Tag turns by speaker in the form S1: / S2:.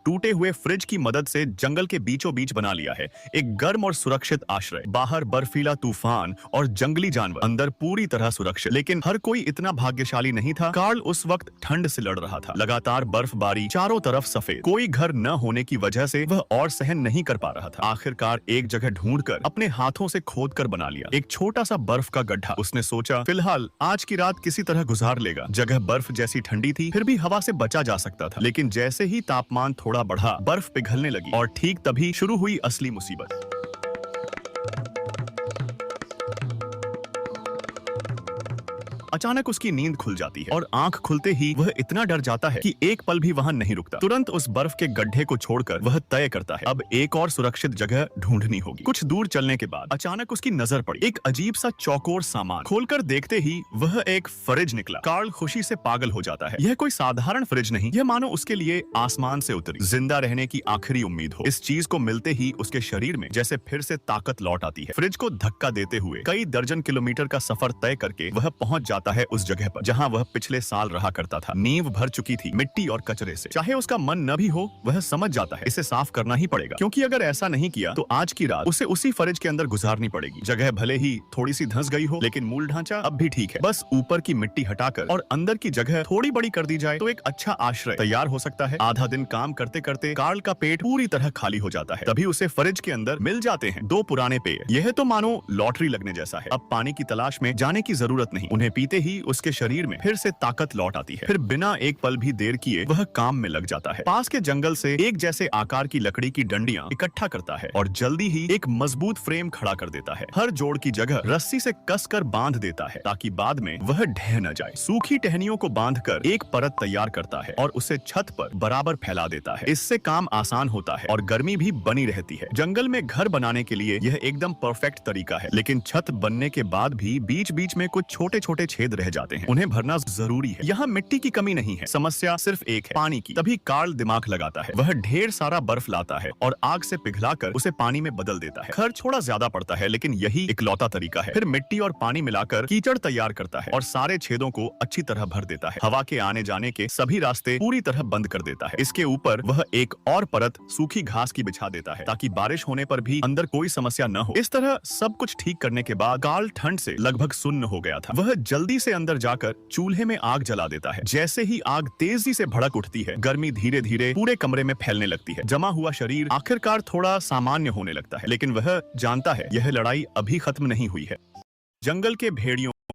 S1: टूटे हुए फ्रिज की मदद से जंगल के बीचों बीच बना लिया है एक गर्म और सुरक्षित आश्रय। बाहर बर्फीला तूफान और जंगली जानवर, अंदर पूरी तरह सुरक्षित। लेकिन हर कोई इतना भाग्यशाली नहीं था। कार्ल उस वक्त ठंड से लड़ रहा था। लगातार बर्फबारी, चारों तरफ सफेद, कोई घर न होने की वजह से वह और सहन नहीं कर पा रहा था। आखिरकार एक जगह ढूंढकर अपने हाथों से खोदकर बना लिया एक छोटा सा बर्फ का गड्ढा। उसने सोचा फिलहाल आज की रात किसी तरह गुजार लेगा। जगह बर्फ जैसी ठंडी थी, फिर भी हवा से बचा जा सकता था। लेकिन जैसे ही तापमान थोड़ा बढ़ा, बर्फ पिघलने लगी और ठीक तभी शुरू हुई असली मुसीबत। अचानक उसकी नींद खुल जाती है और आंख खुलते ही वह इतना डर जाता है कि एक पल भी वहां नहीं रुकता। तुरंत उस बर्फ के गड्ढे को छोड़कर वह तय करता है अब एक और सुरक्षित जगह ढूंढनी होगी। कुछ दूर चलने के बाद अचानक उसकी नजर पड़ी एक अजीब सा चौकोर सामान। खोलकर देखते ही वह एक फ्रिज निकला। कार्ल खुशी से पागल हो जाता है। यह कोई साधारण फ्रिज नहीं, यह मानो उसके लिए आसमान से उतरी जिंदा रहने की आखिरी उम्मीद हो। इस चीज को मिलते ही उसके शरीर में जैसे फिर से ताकत लौट आती है। फ्रिज को धक्का देते हुए कई दर्जन किलोमीटर का सफर तय करके वह पहुंच जाता है उस जगह पर जहां वह पिछले साल रहा करता था। नींव भर चुकी थी मिट्टी और कचरे से। चाहे उसका मन न भी हो, वह समझ जाता है इसे साफ करना ही पड़ेगा, क्योंकि अगर ऐसा नहीं किया तो आज की रात उसे उसी फ्रिज के अंदर गुजारनी पड़ेगी। जगह भले ही थोड़ी सी धंस गई हो, लेकिन मूल ढांचा अब भी ठीक है। बस ऊपर की मिट्टी हटाकर और अंदर की जगह थोड़ी बड़ी कर दी जाए तो एक अच्छा आश्रय तैयार हो सकता है। आधा दिन काम करते करते कार्ल का पेट पूरी तरह खाली हो जाता है। तभी उसे फ्रिज के अंदर मिल जाते हैं दो पुराने पेय। यह तो मानो लॉटरी लगने जैसा है। अब पानी की तलाश में जाने की जरूरत नहीं। उन्हें पीते ही उसके शरीर में फिर से ताकत लौट आती है। फिर बिना एक पल भी देर किए वह काम में लग जाता है। पास के जंगल से एक जैसे आकार की लकड़ी की डंडियां इकट्ठा करता है और जल्दी ही एक मजबूत फ्रेम खड़ा कर देता है। हर जोड़ की जगह रस्सी से कसकर बांध देता है ताकि बाद में वह ढह न जाए। सूखी टहनियों को बांधकर एक परत तैयार करता है और उसे छत पर बराबर फैला देता है। इससे काम आसान होता है और गर्मी भी बनी रहती है। जंगल में घर बनाने के लिए यह एकदम परफेक्ट तरीका है। लेकिन छत बनने के बाद भी बीच बीच में कुछ छोटे छोटे छेद रह जाते हैं। उन्हें भरना जरूरी है। यहाँ मिट्टी की कमी नहीं है, समस्या सिर्फ एक है, पानी की। तभी कार्ल दिमाग लगाता है। वह ढेर सारा बर्फ लाता है और आग से पिघलाकर उसे पानी में बदल देता है। खर्च थोड़ा ज्यादा पड़ता है, लेकिन यही इकलौता तरीका है। फिर मिट्टी और पानी मिलाकर कीचड़ तैयार करता है और सारे छेदों को अच्छी तरह भर देता है। हवा के आने जाने के सभी रास्ते पूरी तरह बंद कर देता है। इसके ऊपर वह एक और परत सूखी घास की बिछा देता है ताकि बारिश होने पर भी अंदर कोई समस्या न हो। इस तरह सब कुछ ठीक करने के बाद कार्ल ठंड से लगभग सुन्न हो गया था। वह जल्दी से अंदर जाकर चूल्हे में आग जला देता है। जैसे ही आग तेजी से भड़क उठती है, गर्मी धीरे धीरे पूरे कमरे में फैलने लगती है। जमा हुआ शरीर आखिरकार थोड़ा सामान्य होने लगता है, लेकिन वह जानता है यह लड़ाई अभी खत्म नहीं हुई है। जंगल के भेड़ियों